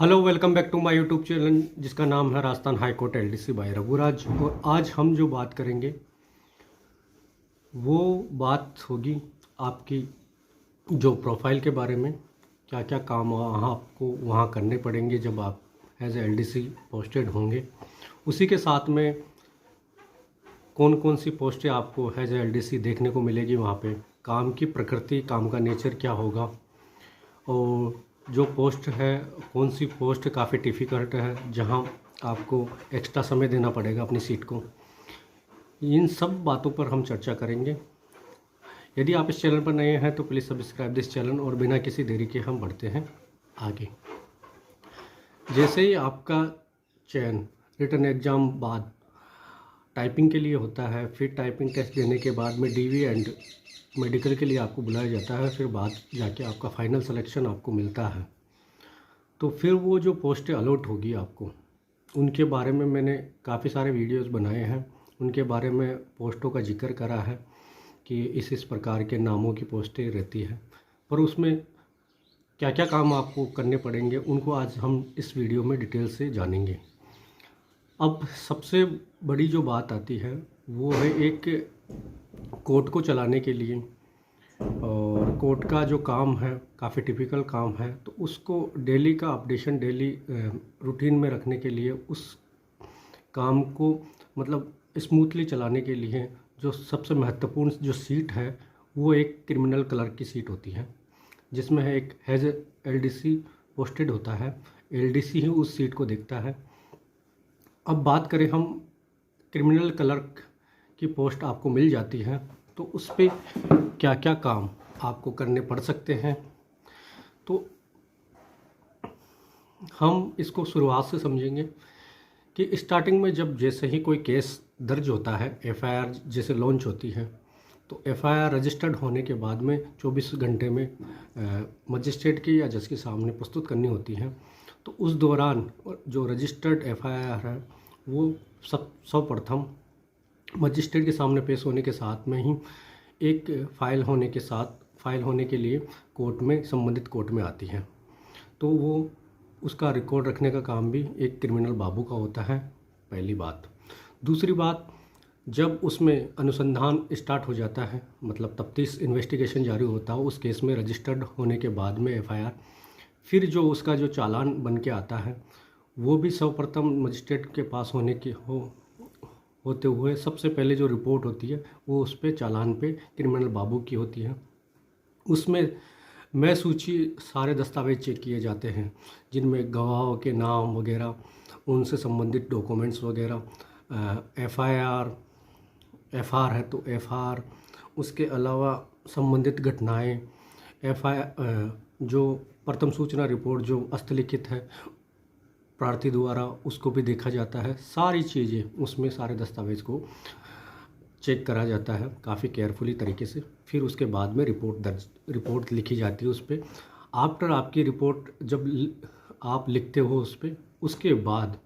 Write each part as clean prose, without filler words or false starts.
Hello, welcome back to my YouTube channel जिसका नाम है Rajasthan high court LDC by Raghuraj. और आज हम जो बात करेंगे वो बात होगी आपकी जो प्रोफाइल के बारे में। क्या क्या काम वहाँ आपको वहाँ करने पड़ेंगे जब आप एज एलडीसी पोस्टेड होंगे। उसी के साथ में कौन कौन सी पोस्टें आपको एज एलडीसी देखने को मिलेगी वहाँ पे, काम की प्रकृति, काम का नेचर क्या होगा, और जो पोस्ट है कौन सी पोस्ट काफ़ी डिफ़िकल्ट है जहां आपको एक्स्ट्रा समय देना पड़ेगा अपनी सीट को। इन सब बातों पर हम चर्चा करेंगे। यदि आप इस चैनल पर नए हैं तो प्लीज़ सब्सक्राइब दिस चैनल। और बिना किसी देरी के हम बढ़ते हैं आगे। जैसे ही आपका चयन रिटन एग्ज़ाम बाद टाइपिंग के लिए होता है, फिर टाइपिंग टेस्ट देने के बाद में डीवी एंड मेडिकल के लिए आपको बुलाया जाता है, फिर बाद जाके आपका फाइनल सिलेक्शन आपको मिलता है। तो फिर वो जो पोस्टें अलॉट होगी आपको, उनके बारे में मैंने काफ़ी सारे वीडियोस बनाए हैं। उनके बारे में पोस्टों का जिक्र करा है कि इस प्रकार के नामों की पोस्टें रहती है, पर उसमें क्या क्या काम आपको करने पड़ेंगे उनको आज हम इस वीडियो में डिटेल से जानेंगे। अब सबसे बड़ी जो बात आती है वो है एक कोर्ट को चलाने के लिए, और कोर्ट का जो काम है काफ़ी टिपिकल काम है, तो उसको डेली का अपडेशन, डेली रूटीन में रखने के लिए, उस काम को मतलब स्मूथली चलाने के लिए जो सबसे महत्वपूर्ण जो सीट है वो एक क्रिमिनल क्लर्क की सीट होती है, जिसमें है एक हैज़ एलडीसी पोस्टेड होता है। एलडीसी ही उस सीट को देखता है। अब बात करें हम, क्रिमिनल क्लर्क की पोस्ट आपको मिल जाती है तो उस पर क्या क्या काम आपको करने पड़ सकते हैं। तो हम इसको शुरुआत से समझेंगे कि स्टार्टिंग में जब जैसे ही कोई केस दर्ज होता है, एफआईआर जैसे लॉन्च होती है, तो एफआईआर रजिस्टर्ड होने के बाद में 24 घंटे में मजिस्ट्रेट की या जज के सामने प्रस्तुत करनी होती है। तो उस दौरान जो रजिस्टर्ड एफआईआर है वो सर्वप्रथम मजिस्ट्रेट के सामने पेश होने के साथ में ही एक फाइल होने के लिए कोर्ट में, संबंधित कोर्ट में आती है। तो वो उसका रिकॉर्ड रखने का काम भी एक क्रिमिनल बाबू का होता है, पहली बात। दूसरी बात, जब उसमें अनुसंधान स्टार्ट हो जाता है, मतलब तफ्तीश, इन्वेस्टिगेशन जारी होता है उस केस में रजिस्टर्ड होने के बाद में एफआईआर, फिर जो उसका जो चालान बन के आता है वो भी सर्वप्रथम मजिस्ट्रेट के पास होते हुए सबसे पहले जो रिपोर्ट होती है वो उस पर चालान पे क्रिमिनल बाबू की होती है। उसमें मैं सूची सारे दस्तावेज चेक किए जाते हैं, जिनमें गवाहों के नाम वगैरह, उनसे संबंधित डॉक्यूमेंट्स वगैरह, एफआर है तो एफआर, उसके अलावा संबंधित घटनाएं, जो प्रथम सूचना रिपोर्ट जो हस्तलिखित है प्रार्थी द्वारा, उसको भी देखा जाता है। सारी चीज़ें उसमें, सारे दस्तावेज को चेक करा जाता है काफ़ी केयरफुली तरीके से। फिर उसके बाद में रिपोर्ट लिखी जाती है उस पर। आफ्टर आपकी रिपोर्ट जब आप लिखते हो उस पर, उसके बाद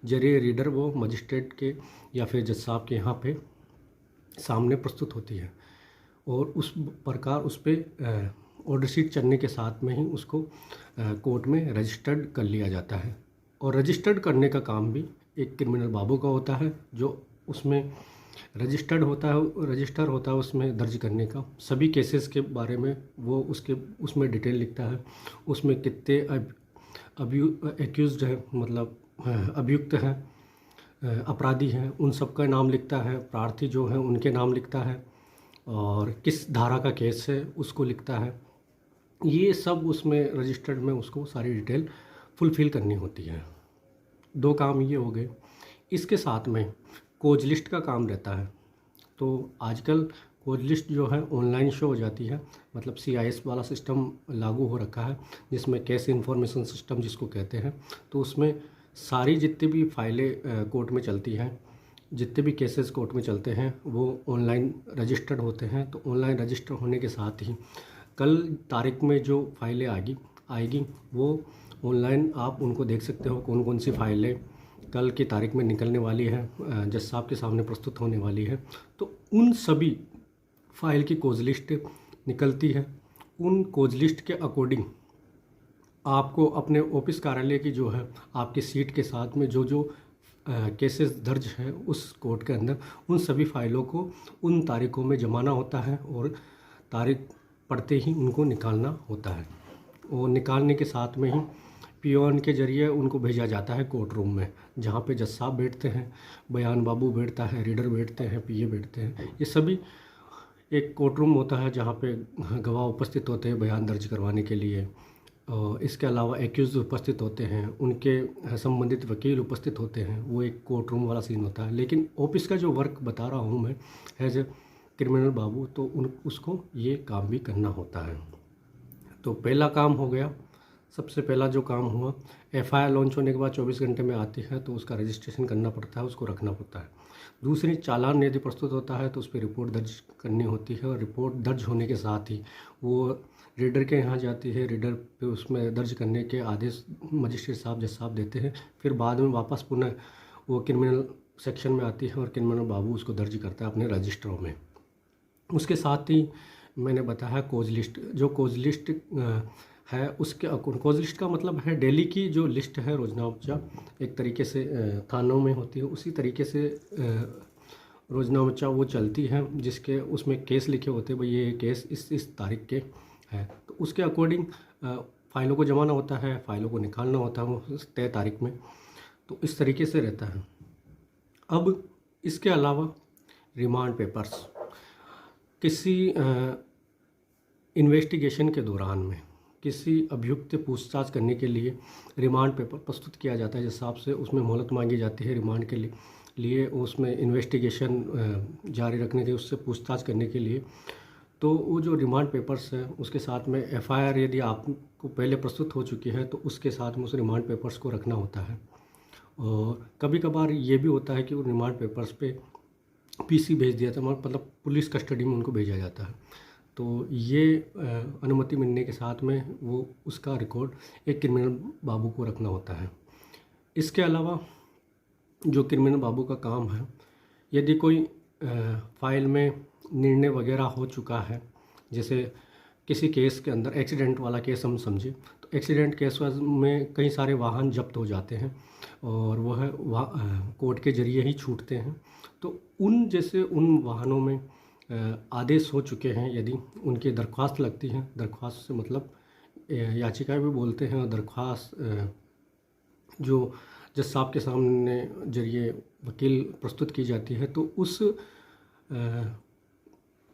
जरिए रीडर वो मजिस्ट्रेट के या फिर जज साहब के यहाँ पे सामने प्रस्तुत होती है, और उस प्रकार उस पर ऑर्डर शीट चलने के साथ में ही उसको कोर्ट में रजिस्टर्ड कर लिया जाता है। और रजिस्टर्ड करने का काम भी एक क्रिमिनल बाबू का होता है, जो उसमें रजिस्टर होता है उसमें दर्ज करने का सभी केसेस के बारे में वो उसमें डिटेल लिखता है। उसमें कितने एक्यूज्ड है, मतलब अभियुक्त हैं, अपराधी हैं, उन सब का नाम लिखता है। प्रार्थी जो हैं उनके नाम लिखता है, और किस धारा का केस है उसको लिखता है। ये सब उसमें रजिस्टर्ड में उसको सारी डिटेल फुलफ़िल करनी होती है। दो काम ये हो गए। इसके साथ में कोज लिस्ट का काम रहता है। तो आजकल कोज लिस्ट जो है ऑनलाइन शो हो जाती है, मतलब CIS वाला सिस्टम लागू हो रखा है, जिसमें केस इन्फॉर्मेशन सिस्टम जिसको कहते हैं। तो उसमें सारी जितनी भी फाइलें कोर्ट में चलती हैं, जितने भी केसेस कोर्ट में चलते हैं वो ऑनलाइन रजिस्टर्ड होते हैं। तो ऑनलाइन रजिस्टर होने के साथ ही कल तारीख में जो फाइलें आएगी वो ऑनलाइन आप उनको देख सकते हो, कौन कौन सी फाइलें कल की तारीख में निकलने वाली है, जज साहब के सामने प्रस्तुत होने वाली है। तो उन सभी फाइल की कोज लिस्ट निकलती है। उन कोज लिस्ट के अकॉर्डिंग आपको अपने ऑफिस कार्यालय की जो है आपकी सीट के साथ में जो जो केसेस दर्ज हैं उस कोर्ट के अंदर, उन सभी फाइलों को उन तारीखों में जमाना होता है और तारीख पढ़ते ही उनको निकालना होता है। और निकालने के साथ में ही पियोन के जरिए उनको भेजा जाता है कोर्ट रूम में, जहाँ पे जज साहब बैठते हैं, बयान बाबू बैठता है, रीडर बैठते हैं, पीए बैठते हैं। ये सभी एक कोर्ट रूम होता है जहाँ पे गवाह उपस्थित होते हैं बयान दर्ज करवाने के लिए। और इसके अलावा एक्यूज उपस्थित होते हैं, उनके संबंधित वकील उपस्थित होते हैं। वो एक कोर्ट रूम वाला सीन होता है। लेकिन ऑफिस का जो वर्क बता रहा हूँ मैं एज ए क्रिमिनल बाबू, तो उसको ये काम भी करना होता है। तो पहला काम हो गया, सबसे पहला जो काम हुआ, एफआईआर लॉन्च होने के बाद 24 घंटे में आती है तो उसका रजिस्ट्रेशन करना पड़ता है, उसको रखना पड़ता है। दूसरी, चालान यदि प्रस्तुत होता है तो उस पर रिपोर्ट दर्ज करनी होती है, और रिपोर्ट दर्ज होने के साथ ही वो रीडर के यहाँ जाती है। रीडर पे उसमें दर्ज करने के आदेश मजिस्ट्रेट साहब, जज साहब देते हैं। फिर बाद में वापस पुनः वो क्रिमिनल सेक्शन में आती है और क्रिमिनल बाबू उसको दर्ज करता है अपने रजिस्टरों में। उसके साथ ही मैंने बताया कोज लिस्ट, जो कोज लिस्ट है उसके कोज लिस्ट का मतलब है डेली की जो लिस्ट है रोजनामचा, एक तरीके से थानों में होती है, उसी तरीके से रोजनामचा वो चलती है, जिसके उसमें केस लिखे होते हैं, भाई ये केस इस तारीख के है, तो उसके अकॉर्डिंग फ़ाइलों को जमाना होता है, फ़ाइलों को निकालना होता है उस तय तारीख में। तो इस तरीके से रहता है। अब इसके अलावा रिमांड पेपर्स, किसी इन्वेस्टिगेशन के दौरान में किसी अभियुक्त पूछताछ करने के लिए रिमांड पेपर प्रस्तुत किया जाता है। जिस हिसाब से उसमें मोहलत मांगी जाती है रिमांड के लिए उसमें इन्वेस्टिगेशन जारी रखने के, उससे पूछताछ करने के लिए। तो वो जो रिमांड पेपर्स है उसके साथ में एफआईआर यदि आपको पहले प्रस्तुत हो चुकी है तो उसके साथ में उस रिमांड पेपर्स को रखना होता है। और कभी कभार ये भी होता है कि उन रिमांड पेपर्स पे पीसी भेज दिया था, मतलब पुलिस कस्टडी में उनको भेजा जाता है। तो ये अनुमति मिलने के साथ में वो उसका रिकॉर्ड एक क्रिमिनल बाबू को रखना होता है। इसके अलावा जो क्रिमिनल बाबू का काम है, यदि कोई फाइल में निर्णय वगैरह हो चुका है, जैसे किसी केस के अंदर एक्सीडेंट वाला केस हम समझे, तो एक्सीडेंट केस में कई सारे वाहन जब्त हो जाते हैं और वह कोर्ट के जरिए ही छूटते हैं। तो उन वाहनों में आदेश हो चुके हैं, यदि उनकी दरख्वास्त लगती है, दरख्वास्त से मतलब याचिकाएं भी बोलते हैं, और दरख्वास्त जो जज साहब के सामने जरिए वकील प्रस्तुत की जाती है, तो उस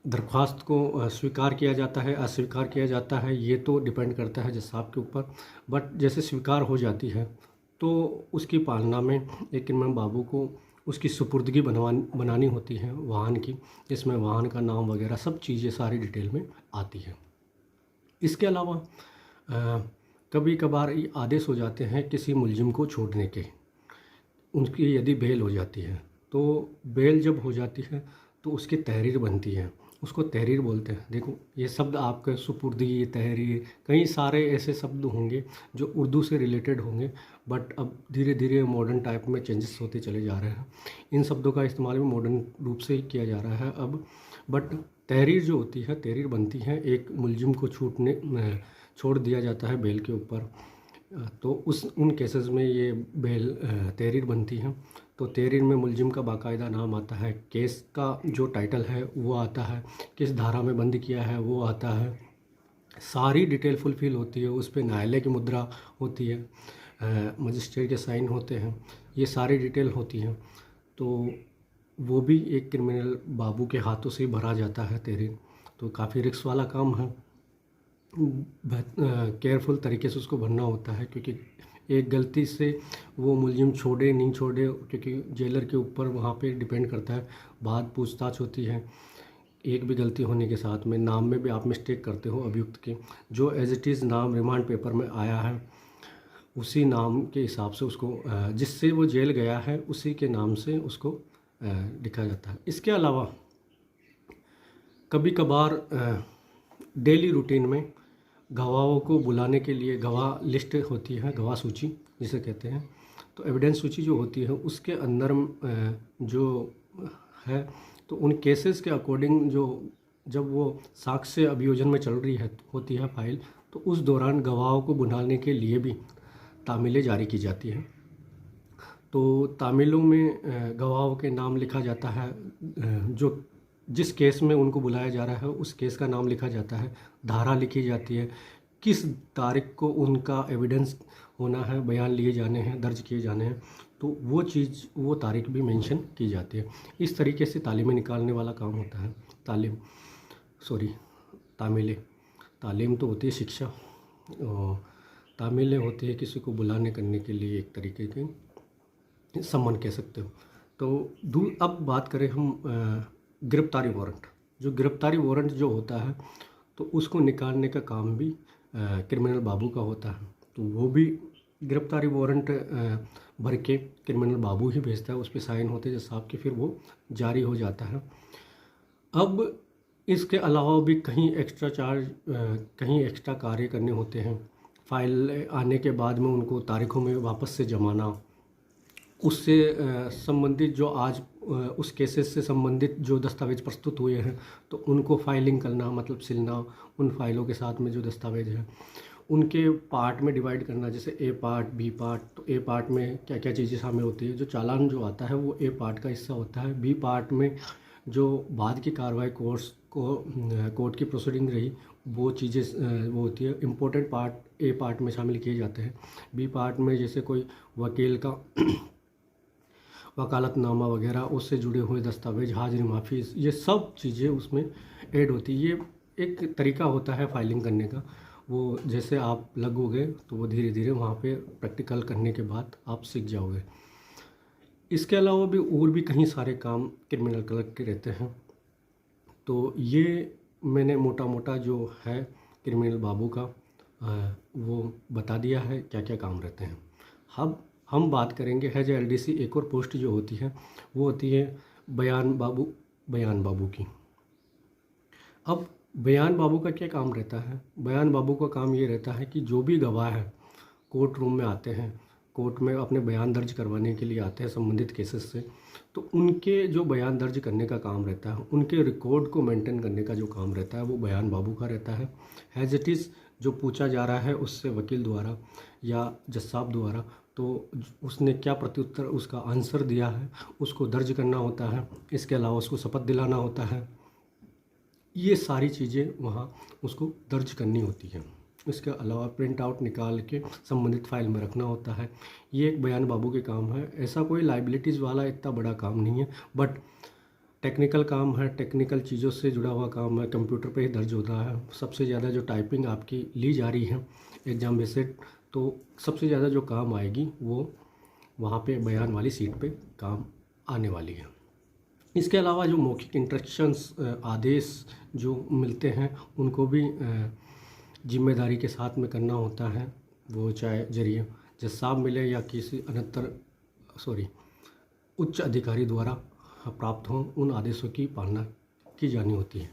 दरख्वास्त को स्वीकार किया जाता है, अस्वीकार किया जाता है, ये तो डिपेंड करता है जज साहब के ऊपर। बट जैसे स्वीकार हो जाती है तो उसकी पालना में एक क्रिमिनल बाबू को उसकी सुपुर्दगी बनानी होती है वाहन की, जिसमें वाहन का नाम वगैरह सब चीज़ें सारी डिटेल में आती है। इसके अलावा कभी कभार ये आदेश हो जाते हैं किसी मुलजिम को छोड़ने के, उनकी यदि बेल हो जाती है, तो बेल जब हो जाती है तो उसकी तहरीर बनती है, उसको तहरीर बोलते हैं। देखो ये शब्द आपके सुपुर्दगी, तहरीर, कई सारे ऐसे शब्द होंगे जो उर्दू से रिलेटेड होंगे, बट अब धीरे धीरे मॉडर्न टाइप में चेंजेस होते चले जा रहे हैं। इन शब्दों का इस्तेमाल भी मॉडर्न रूप से ही किया जा रहा है अब। बट तहरीर जो होती है, तहरीर बनती है, एक मुलजिम को छोड़ दिया जाता है बेल के ऊपर, तो उन केसेस में ये बेल तहरीर बनती है। तो तहरीर में मुलजिम का बाकायदा नाम आता है, केस का जो टाइटल है वो आता है, किस धारा में बंद किया है वो आता है, सारी डिटेल फुलफिल होती है, उस पर न्यायालय की मुद्रा होती है, मजिस्ट्रेट के साइन होते हैं, ये सारी डिटेल होती हैं। तो वो भी एक क्रिमिनल बाबू के हाथों से ही भरा जाता है तहरीर। तो काफ़ी रिस्क वाला काम है, केयरफुल तरीके से उसको भरना होता है, क्योंकि एक गलती से वो मुलजिम छोड़े नहीं छोड़े, क्योंकि जेलर के ऊपर वहाँ पे डिपेंड करता है, बाद पूछताछ होती है। एक भी गलती होने के साथ में नाम में भी आप मिस्टेक करते हो अभियुक्त के, जो एज इट इज़ नाम रिमांड पेपर में आया है उसी नाम के हिसाब से उसको, जिससे वो जेल गया है उसी के नाम से उसको लिखा जाता है। इसके अलावा कभी कभार डेली रूटीन में गवाहों को बुलाने के लिए गवाह लिस्ट होती है, गवाह सूची जिसे कहते हैं। तो एविडेंस सूची जो होती है उसके अंदर जो है, तो उन केसेस के अकॉर्डिंग जो जब वो साक्ष्य अभियोजन में चल रही है होती है फाइल, तो तो उस दौरान गवाहों को बुलाने के लिए भी तामीलें जारी की जाती हैं। तो तामीलों में गवाहों के नाम लिखा जाता है, जो जिस केस में उनको बुलाया जा रहा है उस केस का नाम लिखा जाता है, धारा लिखी जाती है, किस तारीख को उनका एविडेंस होना है, बयान लिए जाने हैं, दर्ज किए जाने हैं, तो वो चीज़, वो तारीख भी मेंशन की जाती है। इस तरीके से तालीमें निकालने वाला काम होता है। तामीलें, तालीम तो होती है शिक्षा, और तामीलें होती है किसी को बुलाने करने के लिए एक तरीके के सम्मान कह सकते हो। तो अब बात करें हम गिरफ्तारी वारंट। जो गिरफ्तारी वारंट जो होता है तो उसको निकालने का काम भी क्रिमिनल बाबू का होता है। तो वो भी गिरफ्तारी वारंट भर के क्रिमिनल बाबू ही भेजता है, उस पर साइन होते हैं जज साहब के, फिर वो जारी हो जाता है। अब इसके अलावा भी कहीं एक्स्ट्रा चार्ज, कहीं एक्स्ट्रा कार्य करने होते हैं। फाइल आने के बाद में उनको तारीखों में वापस से जमाना, उससे संबंधित जो आज उस केसेस से संबंधित जो दस्तावेज प्रस्तुत हुए हैं तो उनको फाइलिंग करना, मतलब सिलना, उन फाइलों के साथ में जो दस्तावेज हैं उनके पार्ट में डिवाइड करना, जैसे ए पार्ट, बी पार्ट। तो ए पार्ट में क्या क्या चीज़ें शामिल होती है, जो चालान जो आता है वो ए पार्ट का हिस्सा होता है। बी पार्ट में जो बाद की कार्रवाई कोर्ट की प्रोसीडिंग रही वो चीज़ें वो होती है। इम्पोर्टेंट पार्ट ए पार्ट में शामिल किए जाते हैं। बी पार्ट में जैसे कोई वकील का वकालतनामा वगैरह, उससे जुड़े हुए दस्तावेज, हाजिरी माफ़ी, ये सब चीज़ें उसमें ऐड होती है। ये एक तरीका होता है फाइलिंग करने का। वो जैसे आप लगोगे तो वो धीरे धीरे वहाँ पे प्रैक्टिकल करने के बाद आप सीख जाओगे। इसके अलावा भी और भी कहीं सारे काम क्रिमिनल क्लर्क के रहते हैं। तो ये मैंने मोटा मोटा जो है क्रिमिनल बाबू का वो बता दिया है क्या क्या काम रहते हैं। अब हम बात करेंगे है जो एलडीसी एक और पोस्ट जो होती है वो होती है बयान बाबू की। अब बयान बाबू का क्या काम रहता है? बयान बाबू का काम ये रहता है कि जो भी गवाह है कोर्ट रूम में आते हैं, कोर्ट में अपने बयान दर्ज करवाने के लिए आते हैं संबंधित केसेस से, तो उनके जो बयान दर्ज करने का काम रहता है, उनके रिकॉर्ड को मेंटेन करने का जो काम रहता है वो बयान बाबू का रहता है। एज इट इज़ जो पूछा जा रहा है उससे वकील द्वारा या जज साहब द्वारा, तो उसने क्या प्रत्युत्तर, उसका आंसर दिया है, उसको दर्ज करना होता है। इसके अलावा उसको शपथ दिलाना होता है। ये सारी चीज़ें वहाँ उसको दर्ज करनी होती हैं। इसके अलावा प्रिंट आउट निकाल के संबंधित फाइल में रखना होता है। ये एक बयान बाबू के काम है। ऐसा कोई लाइबिलिटीज़ वाला इतना बड़ा काम नहीं है, बट टेक्निकल काम है, टेक्निकल चीज़ों से जुड़ा हुआ काम है। कंप्यूटर पे ही दर्ज होता है। सबसे ज़्यादा जो टाइपिंग आपकी ली जा रही है एग्ज़ाम बेस्ड, तो सबसे ज़्यादा जो काम आएगी वो वहाँ पे बयान वाली सीट पे काम आने वाली है। इसके अलावा जो मौखिक इंस्ट्रक्शंस, आदेश जो मिलते हैं उनको भी जिम्मेदारी के साथ में करना होता है। वो चाहे जरिए जज साहब मिले या किसी उच्च अधिकारी द्वारा प्राप्त हों, उन आदेशों की पालना की जानी होती है।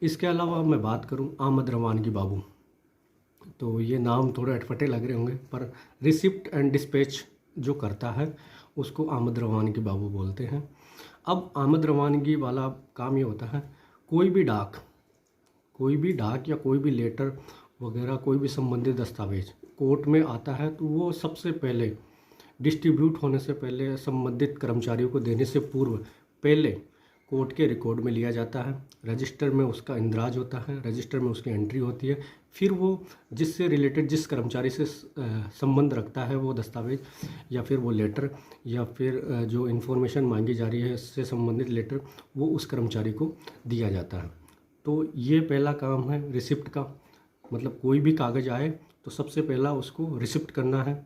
इसके अलावा मैं बात करूं आमद रवानगी बाबू, तो ये नाम थोड़े अटपटे लग रहे होंगे, पर रिसिप्ट एंड डिस्पैच जो करता है उसको आमद रवानगी बाबू बोलते हैं। अब आमद रवानगी वाला काम ये होता है, कोई भी डाक या कोई भी लेटर वगैरह, कोई भी संबंधित दस्तावेज कोर्ट में आता है तो वो सबसे पहले डिस्ट्रीब्यूट होने से पहले, संबंधित कर्मचारियों को देने से पूर्व पहले कोर्ट के रिकॉर्ड में लिया जाता है। रजिस्टर में उसका इंदराज होता है, रजिस्टर में उसकी एंट्री होती है। फिर वो जिससे रिलेटेड, जिस कर्मचारी से संबंध रखता है वो दस्तावेज या फिर वो लेटर या फिर जो इन्फॉर्मेशन मांगी जा रही है इससे संबंधित लेटर, वो उस कर्मचारी को दिया जाता है। तो ये पहला काम है रिसिप्ट का। मतलब कोई भी कागज़ आए तो सबसे पहला उसको रिसिप्ट करना है,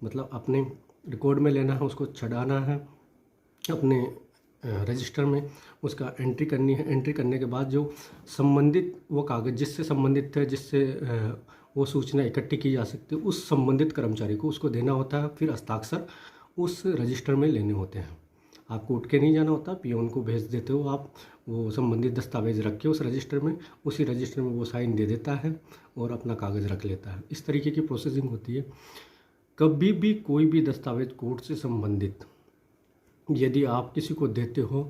मतलब अपने रिकॉर्ड में लेना है, उसको छड़ाना है अपने रजिस्टर में, उसका एंट्री करनी है। एंट्री करने के बाद जो संबंधित वो कागज़ जिससे संबंधित है, जिससे वो सूचना इकट्ठी की जा सकती है, उस संबंधित कर्मचारी को उसको देना होता है। फिर हस्ताक्षर उस रजिस्टर में लेने होते हैं। आपको उठ के नहीं जाना होता, पियोन को भेज देते हो आप, वो संबंधित दस्तावेज रख के उस रजिस्टर में, उसी रजिस्टर में वो साइन दे देता है और अपना कागज़ रख लेता है। इस तरीके की प्रोसेसिंग होती है। कभी भी कोई भी दस्तावेज कोर्ट से संबंधित यदि आप किसी को देते हो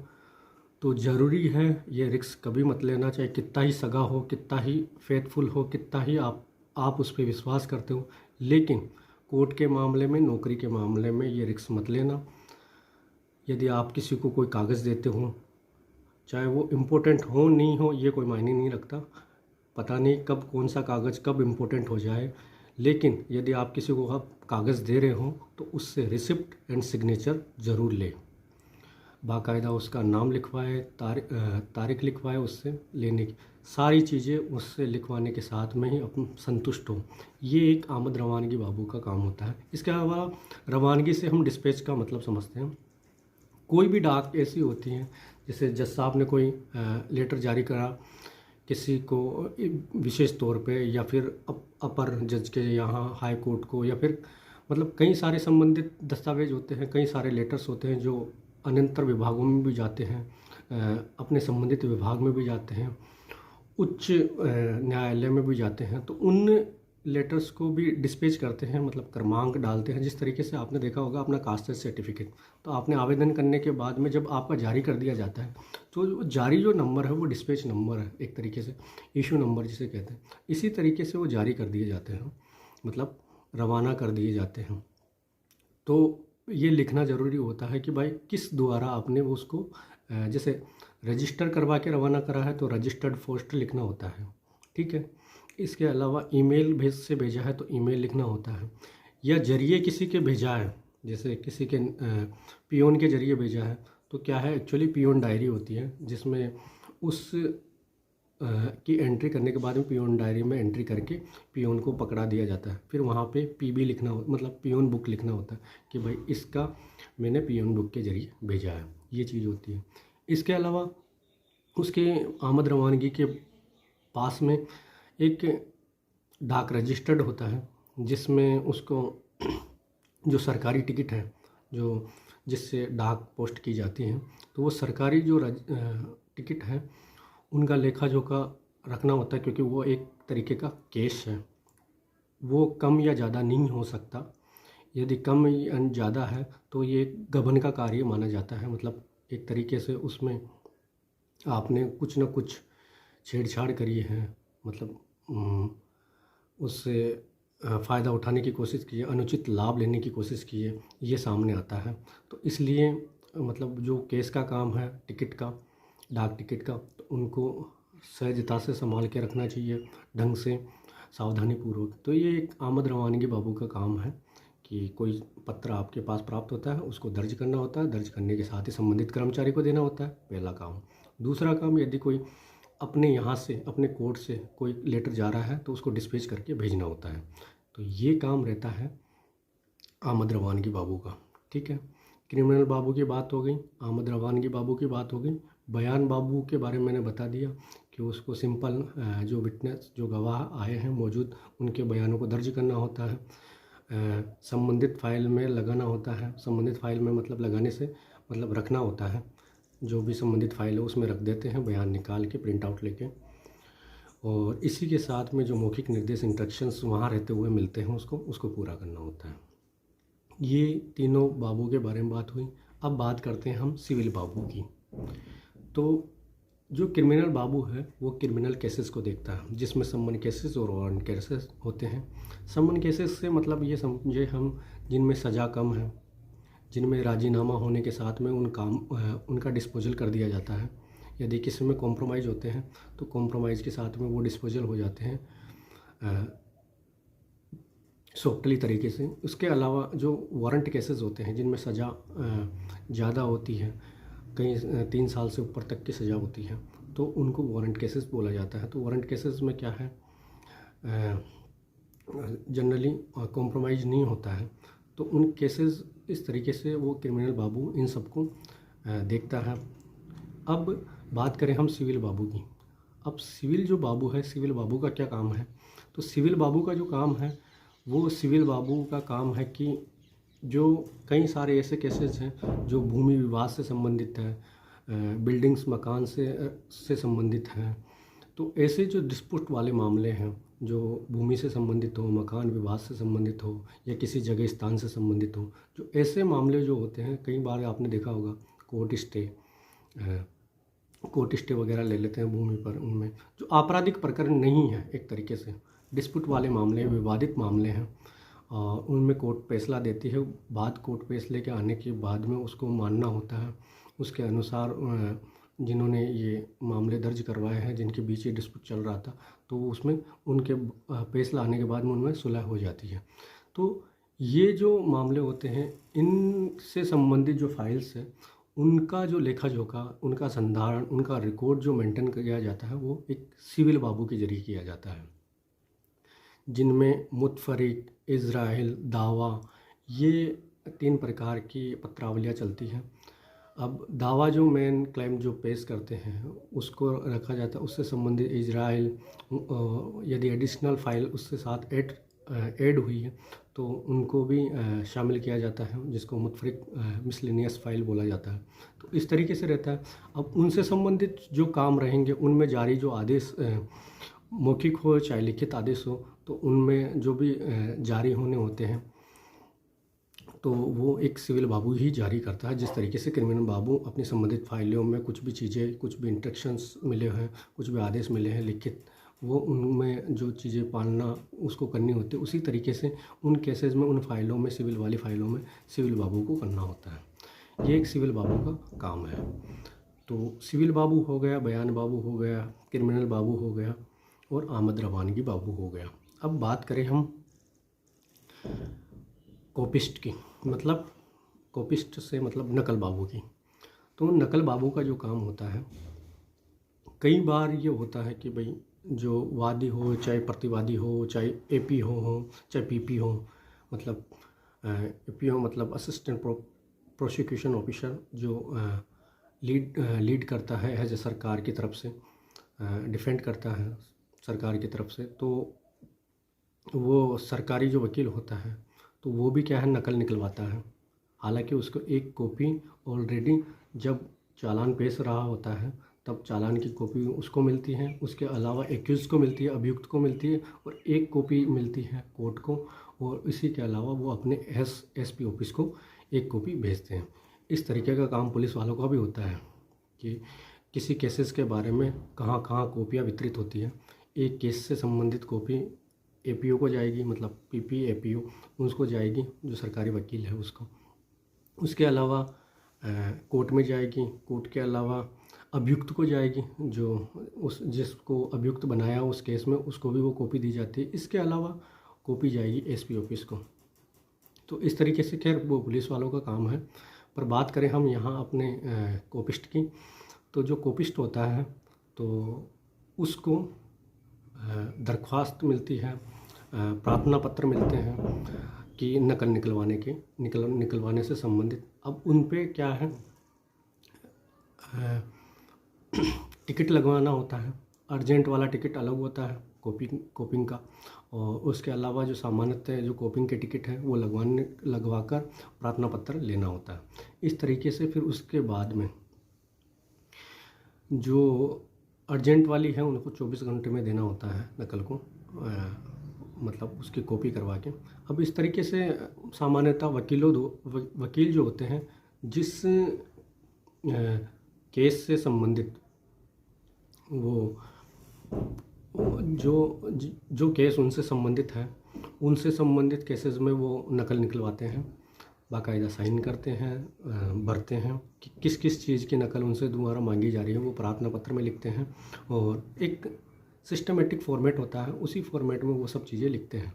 तो ज़रूरी है ये रिस्क कभी मत लेना, चाहे कितना ही सगा हो, कितना ही फेथफुल हो, कितना ही आप आप उस पर विश्वास करते हो, लेकिन कोर्ट के मामले में, नौकरी के मामले में ये रिस्क मत लेना। यदि आप किसी को कोई कागज़ देते हो, चाहे वो इम्पोर्टेंट हो नहीं हो, ये कोई मायने नहीं रखता, पता नहीं कब कौन सा कागज़ कब इम्पोर्टेंट हो जाए, लेकिन यदि आप किसी को आप कागज़ दे रहे हो तो उससे रिसिप्ट एंड सिग्नेचर ज़रूर लें। बाकायदा उसका नाम लिखवाए, तारीख लिखवाए, उससे लेने की सारी चीज़ें उससे लिखवाने के साथ में ही अपन संतुष्ट हो। ये एक आमद रवानगी बाबू का काम होता है। इसके अलावा रवानगी से हम डिस्पैच का मतलब समझते हैं। कोई भी डाक ऐसी होती हैं, जैसे जज साहब ने कोई लेटर जारी करा किसी को विशेष तौर पे, या फिर अपर जज के यहाँ हाई कोर्ट को, या फिर मतलब कई सारे संबंधित दस्तावेज होते हैं, कई सारे लेटर्स होते हैं जो अनंतर विभागों में भी जाते हैं, अपने संबंधित विभाग में भी जाते हैं, उच्च न्यायालय में भी जाते हैं। तो उन लेटर्स को भी डिस्पैच करते हैं, मतलब क्रमांक डालते हैं। जिस तरीके से आपने देखा होगा अपना कास्ट सर्टिफिकेट, तो आपने आवेदन करने के बाद में जब आपका जारी कर दिया जाता है तो जारी जो नंबर है वो डिस्पैच नंबर है, एक तरीके से इशू नंबर जिसे कहते हैं। इसी तरीके से वो जारी कर दिए जाते हैं, मतलब रवाना कर दिए जाते हैं। तो ये लिखना ज़रूरी होता है कि भाई किस द्वारा आपने वो उसको जैसे रजिस्टर करवा के रवाना करा है तो रजिस्टर्ड पोस्ट लिखना होता है, ठीक है। इसके अलावा ईमेल से भेजा है तो ईमेल लिखना होता है, या जरिए किसी के भेजा है, जैसे किसी के पियोन के जरिए भेजा है तो क्या है, एक्चुअली पियोन डायरी होती है जिसमें उस की एंट्री करने के बाद में पियोन डायरी में एंट्री करके पियोन को पकड़ा दिया जाता है। फिर वहाँ पे पीबी लिखना हो, मतलब पियोन बुक लिखना होता है कि भाई इसका मैंने पियोन बुक के जरिए भेजा है, ये चीज़ होती है। इसके अलावा उसके आमद रवानगी के पास में एक डाक रजिस्टर्ड होता है जिसमें उसको जो सरकारी टिकट है जो जिससे डाक पोस्ट की जाती है, तो वो सरकारी जो टिकट है उनका लेखा जोखा रखना होता है, क्योंकि वो एक तरीके का कैश है, वो कम या ज़्यादा नहीं हो सकता। यदि कम या ज़्यादा है तो ये गबन का कार्य माना जाता है, मतलब एक तरीके से उसमें आपने कुछ न कुछ छेड़छाड़ करी है, मतलब उससे फ़ायदा उठाने की कोशिश की है, अनुचित लाभ लेने की कोशिश की है, ये सामने आता है। तो इसलिए मतलब जो केस का काम है टिकट का, डाक टिकट का, तो उनको सहजता से संभाल के रखना चाहिए, ढंग से, सावधानी पूर्वक। तो ये एक आमद रवानगी बाबू का काम है कि कोई पत्र आपके पास प्राप्त होता है उसको दर्ज करना होता है, दर्ज करने के साथ ही संबंधित कर्मचारी को देना होता है, पहला काम। दूसरा काम, यदि कोई अपने यहाँ से, अपने कोर्ट से कोई लेटर जा रहा है तो उसको डिस्पैच करके भेजना होता है। तो ये काम रहता है आमद रवानगी बाबू का, ठीक है। क्रिमिनल बाबू की बात हो गई, आमद रवानगी बाबू की बात हो गई। बयान बाबू के बारे में मैंने बता दिया कि उसको सिंपल जो विटनेस, जो गवाह आए हैं मौजूद, उनके बयानों को दर्ज करना होता है, संबंधित फाइल में लगाना होता है। संबंधित फाइल में मतलब लगाने से मतलब रखना होता है, जो भी संबंधित फाइल है उसमें रख देते हैं बयान निकाल के, प्रिंट आउट लेके। और इसी के साथ में जो मौखिक निर्देश, इंस्ट्रक्शंस वहाँ रहते हुए मिलते हैं उसको पूरा करना होता है। ये तीनों बाबू के बारे में बात हुई। अब बात करते हैं हम सिविल बाबू की। तो जो क्रिमिनल बाबू है वो क्रिमिनल केसेस को देखता है, जिसमें समन केसेस और वारंट केसेस होते हैं। समन केसेस से मतलब ये समझे हम, जिनमें सज़ा कम है, जिनमें राजीनामा होने के साथ में उनका डिस्पोजल कर दिया जाता है। यदि किसी में कॉम्प्रोमाइज़ होते हैं तो कॉम्प्रोमाइज़ के साथ में वो डिस्पोजल हो जाते हैं सॉफ्टली तरीके से। उसके अलावा जो वारंट केसेस होते हैं जिनमें सज़ा ज़्यादा होती है, कई 3 साल से ऊपर तक की सज़ा होती है, तो उनको वारंट केसेस बोला जाता है। तो वारंट केसेस में क्या है, जनरली कॉम्प्रोमाइज़ नहीं होता है, तो उन केसेस इस तरीके से वो क्रिमिनल बाबू इन सबको देखता है। अब बात करें हम सिविल बाबू की। अब सिविल जो बाबू है, सिविल बाबू का क्या काम है, तो सिविल बाबू का जो काम है वो सिविल बाबू का काम है कि जो कई सारे ऐसे केसेस हैं जो भूमि विवाद से संबंधित है, बिल्डिंग्स मकान से संबंधित हैं, तो ऐसे जो डिस्प्यूट वाले मामले हैं जो भूमि से संबंधित हो, मकान विवाद से संबंधित हो, या किसी जगह स्थान से संबंधित हो, जो ऐसे मामले जो होते हैं, कई बार आपने देखा होगा कोर्ट स्टे वगैरह ले लेते हैं भूमि पर, उनमें जो आपराधिक प्रकरण नहीं है एक तरीके से, डिस्प्यूट वाले मामले, विवादित मामले हैं, उनमें कोर्ट फैसला देती है। बाद कोर्ट फैसले के आने के बाद में उसको मानना होता है। उसके अनुसार जिन्होंने ये मामले दर्ज करवाए हैं, जिनके बीच ये डिस्प्यूट चल रहा था, तो उसमें उनके फैसला आने के बाद में उनमें सुलह हो जाती है। तो ये जो मामले होते हैं, इनसे संबंधित जो फाइल्स हैं, उनका जो लेखा जोखा, उनका संधारण, उनका रिकॉर्ड जो मेंटेन किया जाता है, वो एक सिविल बाबू के जरिए किया जाता है, जिनमें मुतफरिक, इज़राइल, दावा, ये 3 प्रकार की पत्रावलियाँ चलती हैं। अब दावा जो मेन क्लेम जो पेश करते हैं उसको रखा जाता है, उससे संबंधित इज़राइल, यदि एडिशनल फाइल उसके साथ ऐड हुई है तो उनको भी शामिल किया जाता है, जिसको मुतफरिक मिसलेनियस फाइल बोला जाता है। तो इस तरीके से रहता है। अब उनसे संबंधित जो काम रहेंगे, उनमें जारी जो आदेश मौखिक हो चाहे लिखित आदेश हो, तो उनमें जो भी जारी होने होते हैं तो वो एक सिविल बाबू ही जारी करता है। जिस तरीके से क्रिमिनल बाबू अपनी संबंधित फाइलों में कुछ भी चीज़ें, कुछ भी इंस्ट्रक्शंस मिले हैं, कुछ भी आदेश मिले हैं लिखित, वो उनमें जो चीज़ें पालना उसको करनी होती है, उसी तरीके से उन केसेस में, उन फाइलों में, सिविल वाली फाइलों में सिविल बाबू को करना होता है। ये एक सिविल बाबू का काम है। तो सिविल बाबू हो गया, बयान बाबू हो गया, क्रिमिनल बाबू हो गया और आमद रवानगी बाबू हो गया। अब बात करें हम कॉपिस्ट की, मतलब कॉपिस्ट से मतलब नकल बाबू की। तो नकल बाबू का जो काम होता है, कई बार ये होता है कि भाई जो वादी हो, चाहे प्रतिवादी हो, चाहे एपी हो चाहे पीपी हो, मतलब एपी हो मतलब असिस्टेंट प्रोसिक्यूशन ऑफिसर, जो लीड करता है एज ए सरकार की तरफ से, डिफेंड करता है सरकार की तरफ से, तो वो सरकारी जो वकील होता है तो वो भी क्या है, नकल निकलवाता है। हालांकि उसको एक कॉपी ऑलरेडी जब चालान पेश रहा होता है तब चालान की कॉपी उसको मिलती है, उसके अलावा एक्यूज को मिलती है, अभियुक्त को मिलती है, और एक कॉपी मिलती है कोर्ट को, और इसी के अलावा वो अपने एसपी ऑफिस को एक कॉपी भेजते हैं। इस तरीके का काम पुलिस वालों का भी होता है कि किसी केसेस के बारे में कहाँ कहाँ कॉपियाँ वितरित होती हैं। एक केस से संबंधित कॉपी एपीओ को जाएगी, मतलब पीपी एपीओ उसको जाएगी जो सरकारी वकील है उसको, उसके अलावा कोर्ट में जाएगी, कोर्ट के अलावा अभियुक्त को जाएगी, जो उस जिसको अभियुक्त बनाया उस केस में उसको भी वो कॉपी दी जाती है। इसके अलावा कॉपी जाएगी एसपी ऑफिस को। तो इस तरीके से खैर वो पुलिस वालों का काम है। पर बात करें हम यहाँ अपने कॉपिस्ट की, तो जो कॉपिस्ट होता है तो उसको दरख्वास्त मिलती है, प्रार्थना पत्र मिलते हैं कि नकल निकलवाने से संबंधित। अब उन पे क्या है, टिकट लगवाना होता है। अर्जेंट वाला टिकट अलग होता है कॉपिंग का, और उसके अलावा जो सामान्यतः जो कॉपिंग के टिकट हैं वो लगवाकर प्रार्थना पत्र लेना होता है। इस तरीके से फिर उसके बाद में जो अर्जेंट वाली है उनको 24 घंटे में देना होता है नकल को, मतलब उसकी कॉपी करवा के। अब इस तरीके से सामान्यतः वकील जो होते हैं, जिस केस से संबंधित वो जो केस उनसे संबंधित है, उनसे संबंधित केसेस में वो नकल निकलवाते हैं, बाकायदा साइन करते हैं, भरते हैं कि किस किस चीज़ की नकल उनसे दोबारा मांगी जा रही है, वो प्रार्थना पत्र में लिखते हैं, और एक सिस्टमेटिक फॉर्मेट होता है, उसी फॉर्मेट में वो सब चीज़ें लिखते हैं।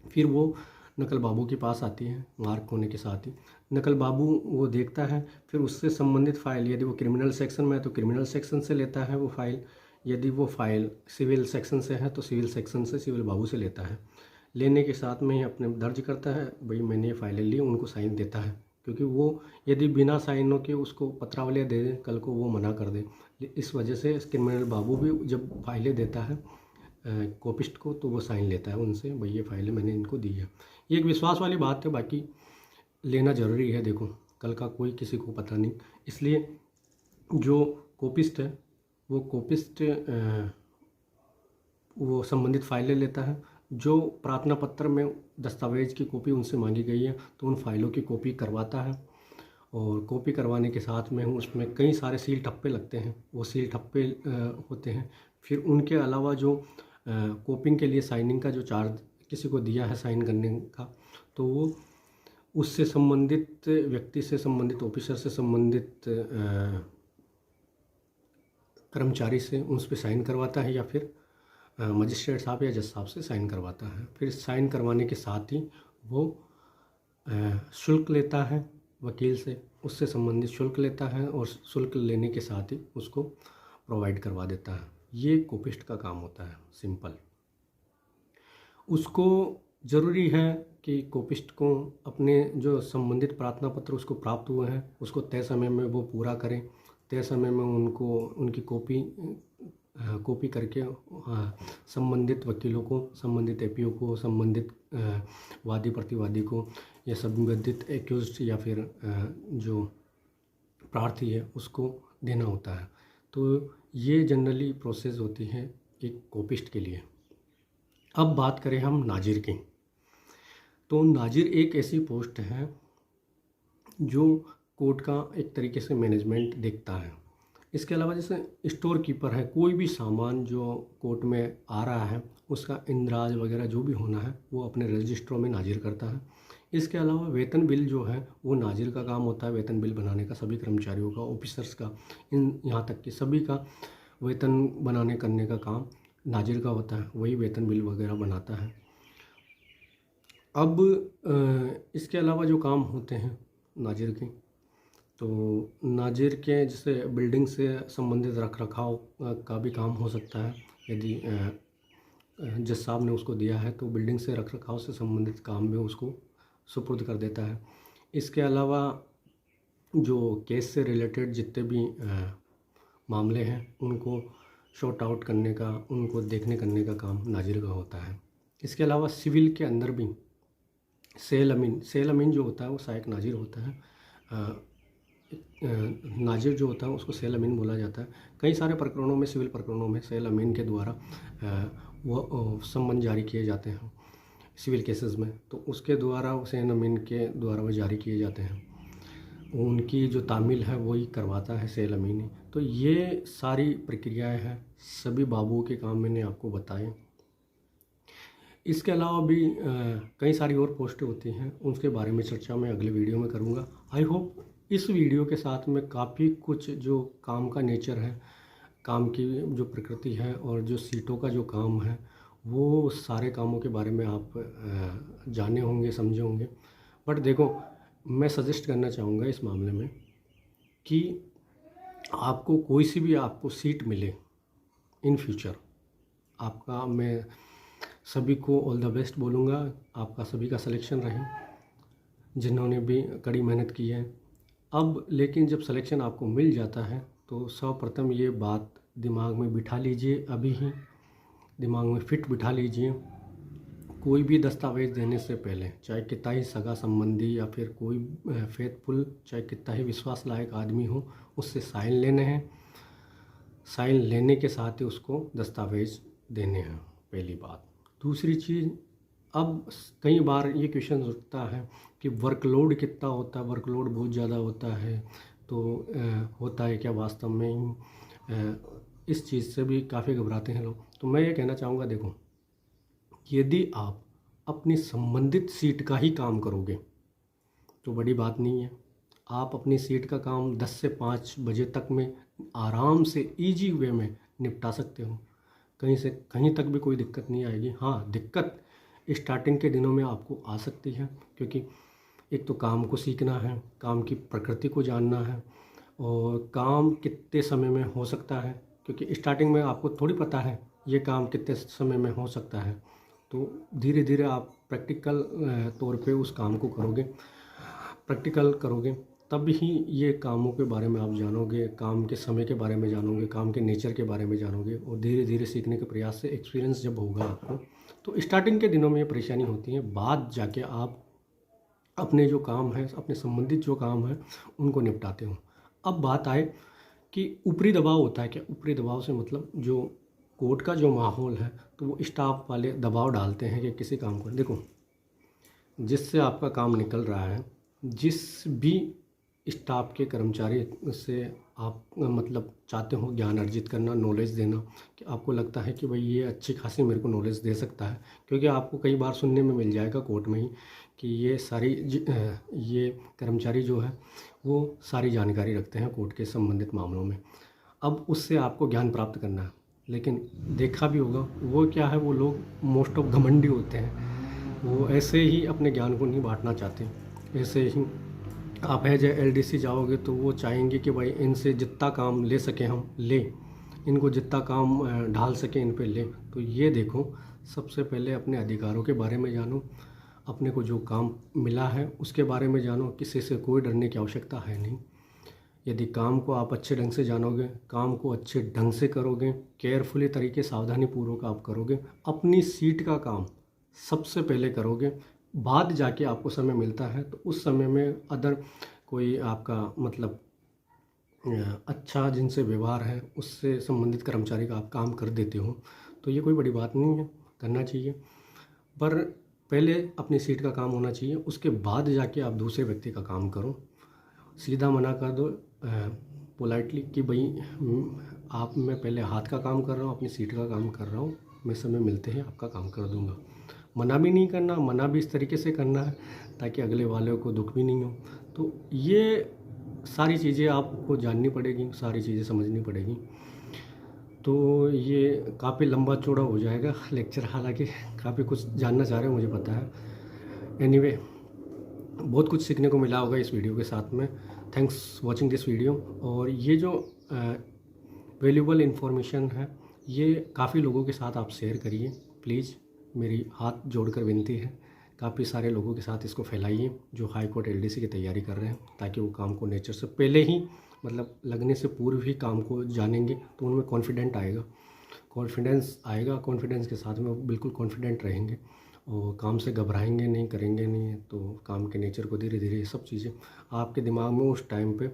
फिर वो नकल बाबू के पास आती है, मार्क होने के साथ ही नकल बाबू वो देखता है, फिर उससे संबंधित फ़ाइल, यदि वो क्रिमिनल सेक्शन में है तो क्रिमिनल सेक्शन से लेता है वो फ़ाइल, यदि वो फ़ाइल सिविल सेक्शन से है तो सिविल सेक्शन से सिविल बाबू से लेता है। लेने के साथ में ही अपने दर्ज करता है, भाई मैंने ये फाइलें ली, उनको साइन देता है, क्योंकि वो यदि बिना साइनों के उसको पत्रावलियाँ दे दें, कल को वो मना कर दे। इस वजह से क्रिमिनल बाबू भी जब फाइलें देता है कॉपिस्ट को, तो वो साइन लेता है उनसे, भाई ये फाइलें मैंने इनको दी है। ये एक विश्वास वाली बात है, बाकी लेना ज़रूरी है। देखो कल का कोई किसी को पता नहीं, इसलिए जो कॉपिस्ट है वो कॉपिस्ट वो संबंधित फाइलें लेता है। जो प्रार्थना पत्र में दस्तावेज की कॉपी उनसे मांगी गई है तो उन फाइलों की कॉपी करवाता है, और कॉपी करवाने के साथ में उसमें कई सारे सील ठप्पे लगते हैं, वो सील ठप्पे होते हैं। फिर उनके अलावा जो कोपिंग के लिए साइनिंग का जो चार्ज किसी को दिया है साइन करने का, तो वो उससे संबंधित व्यक्ति से संबंधित ऑफिसर से संबंधित कर्मचारी से उस पर साइन करवाता है, या फिर मजिस्ट्रेट साहब या जज साहब से साइन करवाता है। फिर साइन करवाने के साथ ही वो शुल्क लेता है वकील से, उससे संबंधित शुल्क लेता है और शुल्क लेने के साथ ही उसको प्रोवाइड करवा देता है। ये कोपिस्ट का काम होता है, सिंपल। उसको ज़रूरी है कि कोपिस्ट को अपने जो संबंधित प्रार्थना पत्र उसको प्राप्त हुए हैं उसको तय समय में वो पूरा करें, तय समय में उनको उनकी कॉपी करके संबंधित वकीलों को, संबंधित एपीओ को, संबंधित वादी प्रतिवादी को या संबंधित एक्यूज्ड या फिर जो प्रार्थी है उसको देना होता है। तो ये जनरली प्रोसेस होती है एक कोपिस्ट के लिए। अब बात करें हम नाजिर की, तो नाजिर एक ऐसी पोस्ट है जो कोर्ट का एक तरीके से मैनेजमेंट देखता है। इसके अलावा जैसे स्टोर कीपर है, कोई भी सामान जो कोर्ट में आ रहा है उसका इंदराज वगैरह जो भी होना है वो अपने रजिस्टरों में नाजिर करता है। इसके अलावा वेतन बिल जो है वो नाजिर का काम होता है, वेतन बिल बनाने का सभी कर्मचारियों का, ऑफिसर्स का, यहाँ तक कि सभी का वेतन बनाने करने का काम नाजिर का होता है, वही वेतन बिल वगैरह बनाता है। अब इसके अलावा जो काम होते हैं नाजिर के, तो नाजिर के जैसे बिल्डिंग से संबंधित रख रखाव का भी काम हो सकता है। यदि जज साहब ने उसको दिया है तो बिल्डिंग से रख रखाव से संबंधित काम भी उसको सुपुर्द कर देता है। इसके अलावा जो केस से रिलेटेड जितने भी मामले हैं उनको शॉर्ट आउट करने का, उनको देखने करने का काम नाजिर का होता है। इसके अलावा सिविल के अंदर भी सेल अमीन जो होता है वो सहायक नाजिर होता है। नाजिर जो होता है उसको सेल अमीन बोला जाता है। कई सारे प्रकरणों में, सिविल प्रकरणों में सेल अमीन के द्वारा वो सम्मन जारी किए जाते हैं सिविल केसेस में, तो उसके द्वारा सेल अमीन के द्वारा वो जारी किए जाते हैं। उनकी जो तामील है वही करवाता है सेल अमीन ही। तो ये सारी प्रक्रियाएं हैं, सभी बाबुओं के काम मैंने आपको बताए। इसके अलावा भी कई सारी और पोस्टें होती हैं, उनके बारे में चर्चा मैं अगले वीडियो में करूँगा। आई होप इस वीडियो के साथ में काफ़ी कुछ जो काम का नेचर है, काम की जो प्रकृति है और जो सीटों का जो काम है, वो सारे कामों के बारे में आप जाने होंगे, समझे होंगे। बट देखो, मैं सजेस्ट करना चाहूँगा इस मामले में कि आपको कोई सी भी आपको सीट मिले इन फ्यूचर, आपका मैं सभी को ऑल द बेस्ट बोलूँगा। आपका सभी का सिलेक्शन रहे जिन्होंने भी कड़ी मेहनत की है। अब लेकिन जब सिलेक्शन आपको मिल जाता है तो सर्वप्रथम ये बात दिमाग में बिठा लीजिए, अभी ही दिमाग में फिट बिठा लीजिए, कोई भी दस्तावेज़ देने से पहले, चाहे कितना ही सगा संबंधी या फिर कोई फेथफुल, चाहे कितना ही विश्वास लायक आदमी हो, उससे साइन लेने हैं। साइन लेने के साथ ही उसको दस्तावेज़ देने हैं, पहली बात। दूसरी चीज़, अब कई बार ये क्वेश्चन उठता है कि वर्कलोड कितना होता है, वर्कलोड बहुत ज़्यादा होता है तो होता है क्या वास्तव में? इस चीज़ से भी काफ़ी घबराते हैं लोग। तो मैं ये कहना चाहूँगा, देखो, यदि आप अपनी संबंधित सीट का ही काम करोगे तो बड़ी बात नहीं है। आप अपनी सीट का काम 10 से 5 बजे तक में आराम से ईजी वे में निपटा सकते हो, कहीं से कहीं तक भी कोई दिक्कत नहीं आएगी। हाँ, दिक्कत स्टार्टिंग के दिनों में आपको आ सकती है, क्योंकि एक तो काम को सीखना है, काम की प्रकृति को जानना है और काम कितने समय में हो सकता है, क्योंकि स्टार्टिंग में आपको थोड़ी पता है ये काम कितने समय में हो सकता है। तो धीरे धीरे आप प्रैक्टिकल तौर पे उस काम को करोगे, प्रैक्टिकल करोगे, तब ही ये कामों के बारे में आप जानोगे, काम के समय के बारे में जानोगे, काम के नेचर के बारे में जानोगे। और धीरे धीरे सीखने के प्रयास से एक्सपीरियंस जब होगा आपको, तो स्टार्टिंग के दिनों में ये परेशानी होती है, बाद जाके आप अपने जो काम है, अपने संबंधित जो काम है, उनको निपटाते हो। अब बात आए कि ऊपरी दबाव होता है क्या? ऊपरी दबाव से मतलब जो कोर्ट का जो माहौल है, तो वो स्टाफ वाले दबाव डालते हैं कि किसी काम को, देखो, जिससे आपका काम निकल रहा है, जिस भी स्टाफ के कर्मचारी से आप मतलब चाहते हो ज्ञान अर्जित करना, नॉलेज देना, कि आपको लगता है कि भाई ये अच्छी खासी मेरे को नॉलेज दे सकता है, क्योंकि आपको कई बार सुनने में मिल जाएगा कोर्ट में ही कि ये कर्मचारी जो है वो सारी जानकारी रखते हैं कोर्ट के संबंधित मामलों में। अब उससे आपको ज्ञान प्राप्त करना है, लेकिन देखा भी होगा वो क्या है, वो लोग मोस्ट ऑफ घमंडी होते हैं, वो ऐसे ही अपने ज्ञान को नहीं बांटना चाहते। ऐसे ही आप एज एलडीसी जाओगे तो वो चाहेंगे कि भाई इनसे जितना काम ले सकें हम ले, इनको जितना काम ढाल सकें इन पे ले। तो ये देखो, सबसे पहले अपने अधिकारों के बारे में जानो, अपने को जो काम मिला है उसके बारे में जानो, किसी से कोई डरने की आवश्यकता है नहीं। यदि काम को आप अच्छे ढंग से जानोगे, काम को अच्छे ढंग से करोगे, केयरफुली तरीके सावधानीपूर्वक आप करोगे, अपनी सीट का काम सबसे पहले करोगे, बाद जाके आपको समय मिलता है तो उस समय में अदर कोई आपका मतलब अच्छा जिनसे व्यवहार है उससे संबंधित कर्मचारी का आप काम कर देते हो, तो ये कोई बड़ी बात नहीं है, करना चाहिए। पर पहले अपनी सीट का काम होना चाहिए, उसके बाद जाके आप दूसरे व्यक्ति का काम करो। सीधा मना कर दो पोलाइटली कि भाई मैं पहले हाथ का काम कर रहा हूँ, अपनी सीट का काम कर रहा हूँ, मैं समय मिलते ही आपका काम कर दूँगा। मना भी नहीं करना, मना भी इस तरीके से करना है ताकि अगले वाले को दुख भी नहीं हो। तो ये सारी चीज़ें आपको जाननी पड़ेगी, सारी चीज़ें समझनी पड़ेगी। तो ये काफ़ी लंबा चौड़ा हो जाएगा लेक्चर, हालांकि काफ़ी कुछ जानना चाह रहे हो मुझे पता है। एनीवे, बहुत कुछ सीखने को मिला होगा इस वीडियो के साथ में। Thanks watching this video. और ये जो वैल्यूबल इन्फॉर्मेशन है ये काफ़ी लोगों के साथ आप शेयर करिए प्लीज़, मेरी हाथ जोड़कर विनती है। काफ़ी सारे लोगों के साथ इसको फैलाइए जो हाई कोर्ट एलडीसी की तैयारी कर रहे हैं, ताकि वो काम को नेचर से पहले ही मतलब लगने से पूर्व ही काम को जानेंगे तो उनमें कॉन्फिडेंस आएगा। कॉन्फिडेंस के साथ में वो बिल्कुल कॉन्फिडेंट रहेंगे और काम से घबराएंगे नहीं, करेंगे नहीं। तो काम के नेचर को धीरे धीरे ये सब चीज़ें आपके दिमाग में उस टाइम पे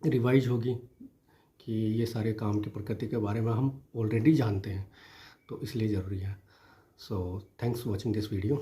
रिवाइज होगी कि ये सारे काम की प्रकृति के बारे में हम ऑलरेडी जानते हैं, तो इसलिए ज़रूरी है। So thanks watching this video.